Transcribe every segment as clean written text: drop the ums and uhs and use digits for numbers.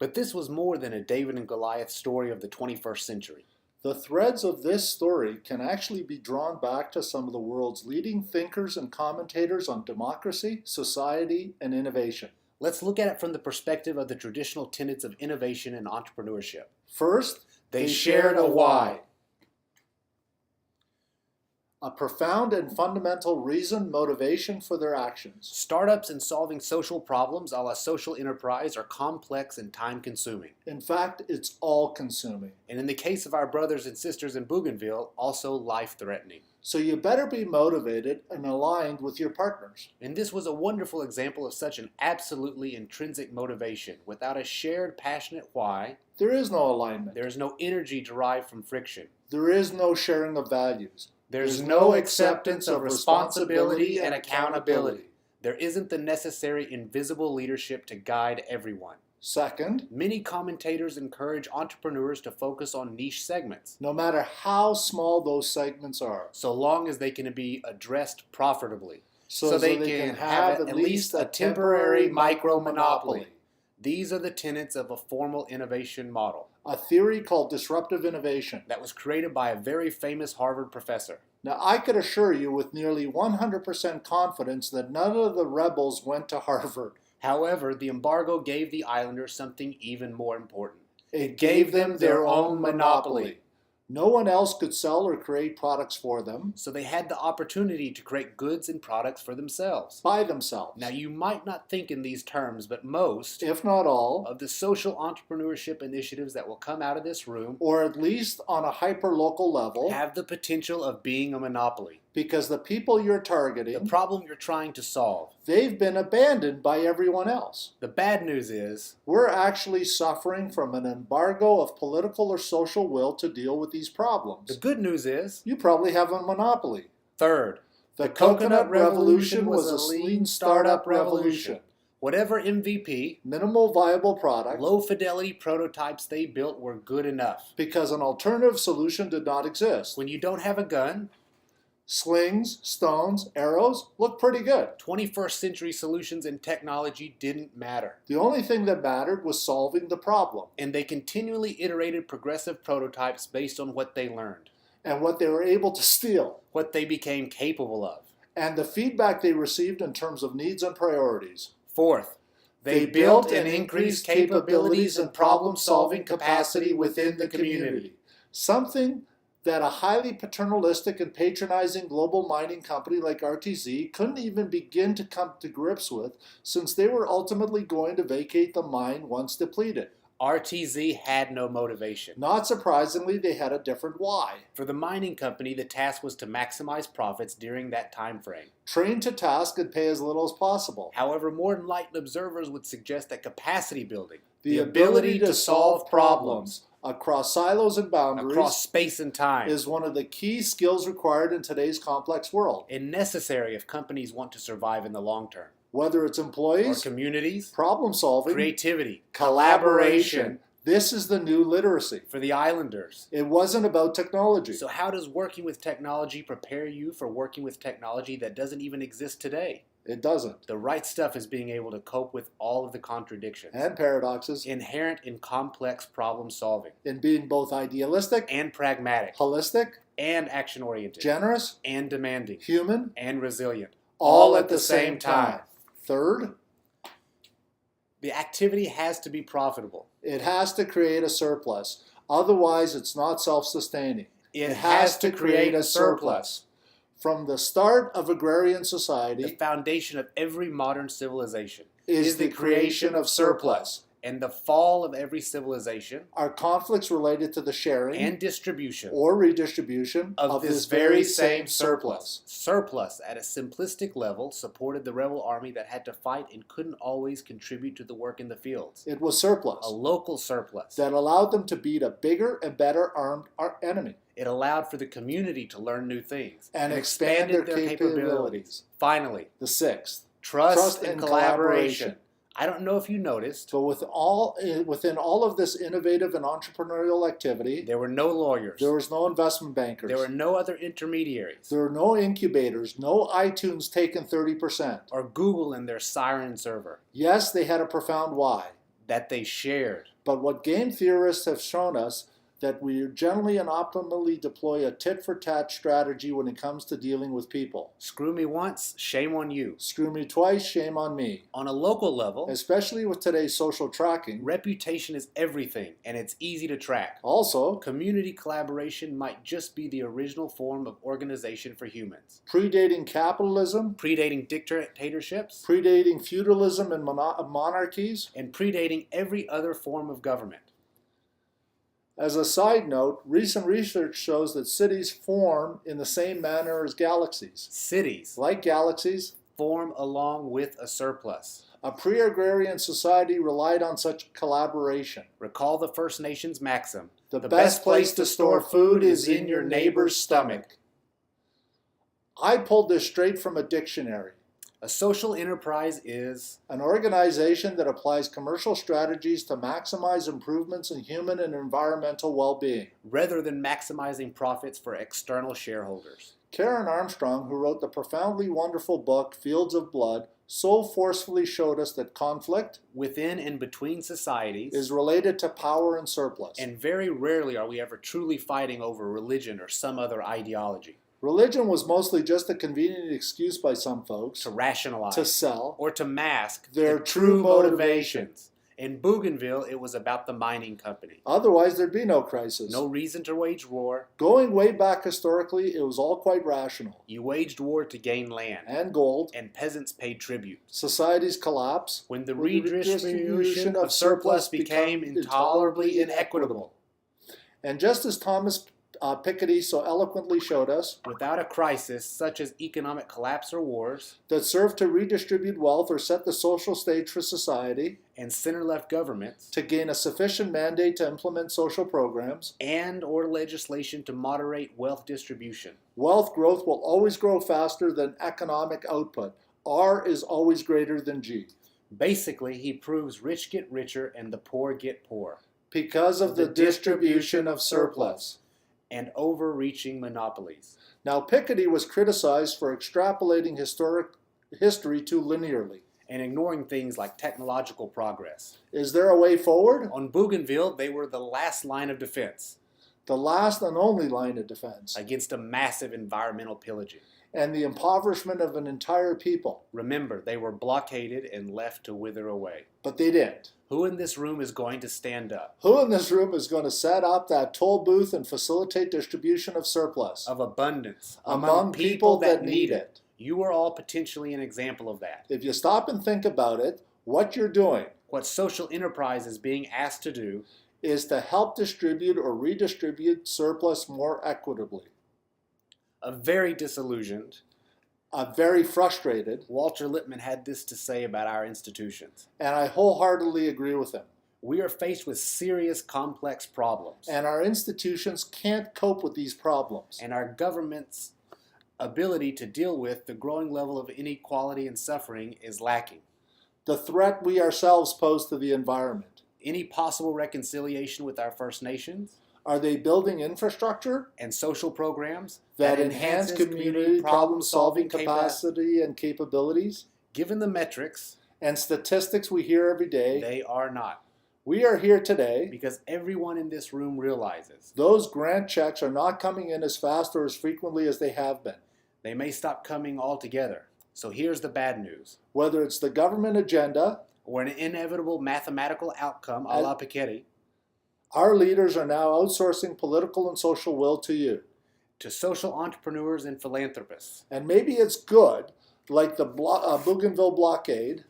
But this was more than a David and Goliath story of the 21st century. The threads of this story can actually be drawn back to some of the world's leading thinkers and commentators on democracy, society, and innovation. Let's look at it from the perspective of the traditional tenets of innovation and entrepreneurship. First, They shared a why. A profound and fundamental reason, motivation for their actions. Startups and solving social problems a la social enterprise are complex and time-consuming. In fact, it's all-consuming. And in the case of our brothers and sisters in Bougainville, also life-threatening. So you better be motivated and aligned with your partners. And this was a wonderful example of such an absolutely intrinsic motivation. Without a shared, passionate why, There is no alignment. there is no energy derived from friction. There is no sharing of values. There's no acceptance of responsibility and accountability. There isn't the necessary invisible leadership to guide everyone. Second, Many commentators encourage entrepreneurs to focus on niche segments, no matter how small those segments are, so long as they can be addressed profitably, so they can have at least a temporary micro-monopoly. These are the tenets of a formal innovation model A theory called disruptive innovation. that was created by a very famous Harvard professor. Now, I could assure you with nearly 100% confidence that none of the rebels went to Harvard. However, the embargo gave the islanders something even more important. It gave them their own monopoly. No one else could sell or create products for them So they had the opportunity to create goods and products for themselves. by themselves. Now, you might not think in these terms, but most If not all, of the social entrepreneurship initiatives that will come out of this room or at least on a hyper-local level, have the potential of being a monopoly. because the people you're The targeting, problem you're trying to solve. they've been abandoned by everyone else. The bad news is, We're actually suffering from an embargo of political or social will to deal with these the problems. good news is, You probably have a monopoly. third, The coconut revolution was a lean startup revolution. whatever MVP, Minimal viable product, low fidelity prototypes they built were good enough. because an alternative solution did not exist. When you don't have a gun, Slings, stones, arrows look pretty good. 21st century solutions and technology didn't matter. The only thing that mattered was solving the problem And they continually iterated progressive prototypes based on what they learned, and what they were able to steal, what they became capable of. and the feedback they received in terms of needs and priorities. Fourth, they built and increased capabilities and problem-solving capacity within the community. Something that a highly paternalistic and patronizing global mining company like RTZ couldn't even begin to come to grips with, since they were ultimately going to vacate the mine once depleted. RTZ had no motivation. Not surprisingly, they had a different why. For the mining company, the task was to maximize profits during that time frame. Train to task and pay as little as possible. However, more enlightened observers would suggest that capacity building, The ability to solve problems across silos and boundaries across space and time, is one of the key skills required in today's complex world. and necessary if companies want to survive in the long term. Whether it's Or employees, communities, problem solving, creativity, collaboration, this is the new literacy. for the islanders. It wasn't about technology. So how does working with technology prepare you for working with technology that doesn't even exist today? It doesn't. The right stuff is being able to cope with all of the contradictions And paradoxes inherent in complex problem solving, in being both idealistic, and pragmatic, holistic, and action-oriented, generous, and demanding, human, and resilient, all at the same time. Third, The activity has to be profitable. it has to create a surplus. Otherwise, it's not self-sustaining. It has to create a surplus. From the start of agrarian The society foundation of every modern civilization is the creation of surplus. and the fall of every civilization Are conflicts related to the sharing and distribution or redistribution of this very same surplus. Surplus at a simplistic level supported the rebel army that had to fight and couldn't always contribute to the work in the fields. It was surplus A local surplus. that allowed them to beat a bigger and better armed enemy It allowed for the community to learn new things and expand their capabilities. Finally, The sixth, trust and collaboration. I don't know if you noticed, So within all of this innovative and entrepreneurial activity, there were no lawyers. there was no investment bankers. There were no other intermediaries. There were no incubators, no iTunes taking 30%. Or Google and their siren server. Yes, they had a profound why. that they shared. But what game theorists have shown us that we generally and optimally deploy a tit-for-tat strategy when it comes to dealing with people. Screw me once, shame on you. Screw me twice, shame on me. On a local level, Especially with today's social tracking. reputation is everything, and it's easy to track. Also, Community collaboration might just be the original form of organization for humans. predating capitalism, Predating dictatorships, predating feudalism and monarchies. and predating every other form of government. As a side note, recent research shows that cities form in the same manner as galaxies. Cities Like galaxies, form along with a surplus. a pre-agrarian society relied on such collaboration. Recall the First Nations maxim, The best place to store food is in your neighbor's stomach. I pulled this straight from a dictionary. a social enterprise is An organization that applies commercial strategies to maximize improvements in human and environmental well-being. rather than maximizing profits for external shareholders. Karen Armstrong, who wrote the profoundly wonderful book Fields of Blood, so forcefully showed us that conflict Within and between societies, is related to power and surplus. and very rarely are we ever truly fighting over religion or some other ideology Religion was mostly just a convenient excuse by some folks to rationalize to sell. or to mask their the true motivations. In Bougainville, it was about the mining company. Otherwise, there'd be no crisis. No reason to wage war. Going way back historically, it was all quite rational. You waged war to gain land, And gold. and peasants paid tribute. Society's collapse. When the When the redistribution of surplus became intolerably inequitable. And just as Thomas Piketty so eloquently showed us, Without a crisis such as economic collapse or wars, that served to redistribute wealth or set the social stage for society, and center-left governments, to gain a sufficient mandate to implement social programs, and or legislation to moderate wealth distribution, wealth growth will always grow faster than economic output. R is always greater than G. basically, he proves rich get richer and the poor get poor, Because of the distribution of surplus. and overreaching monopolies. Now, Piketty was criticized for extrapolating history too linearly. And ignoring things like technological progress. Is there a way forward? On Bougainville, they were the last line of defense The last and only line of defense, against a massive environmental pillaging. and the impoverishment of an entire people. Remember, they were blockaded and left to wither away. But they didn't. Who in this room is going to stand up? Who in this room is going to set up that toll booth and facilitate distribution of surplus Of abundance among people that need it? You are all potentially an example of that. If you stop and think about it, what you're doing What social enterprise is being asked to do is to help distribute or redistribute surplus more equitably. A very disillusioned Very frustrated, Walter Lippmann had this to say about our institutions. and I wholeheartedly agree with him. We are faced with serious, complex problems. And our institutions can't cope with these problems. And our government's ability to deal with the growing level of inequality and suffering is lacking. The threat we ourselves pose to the environment. Any possible reconciliation with our First Nations Are they building infrastructure and social programs that enhance community problem-solving capacity and capabilities? Given the metrics, And statistics we hear every day, they are not. we are here today. Because everyone in this room realizes Those grant checks are not coming in as fast or as frequently as they have been. they may stop coming altogether. So here's the bad news. Whether it's the government agenda, Or an inevitable mathematical outcome a la Piketty, our leaders are now outsourcing political and social will to you. to social entrepreneurs and philanthropists. And maybe it's good, like the Bougainville blockade,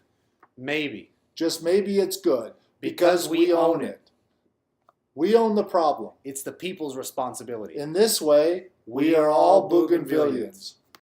Maybe. just maybe it's good, because we own it. We own the problem. It's the people's responsibility. In this way, we are all Bougainvillians.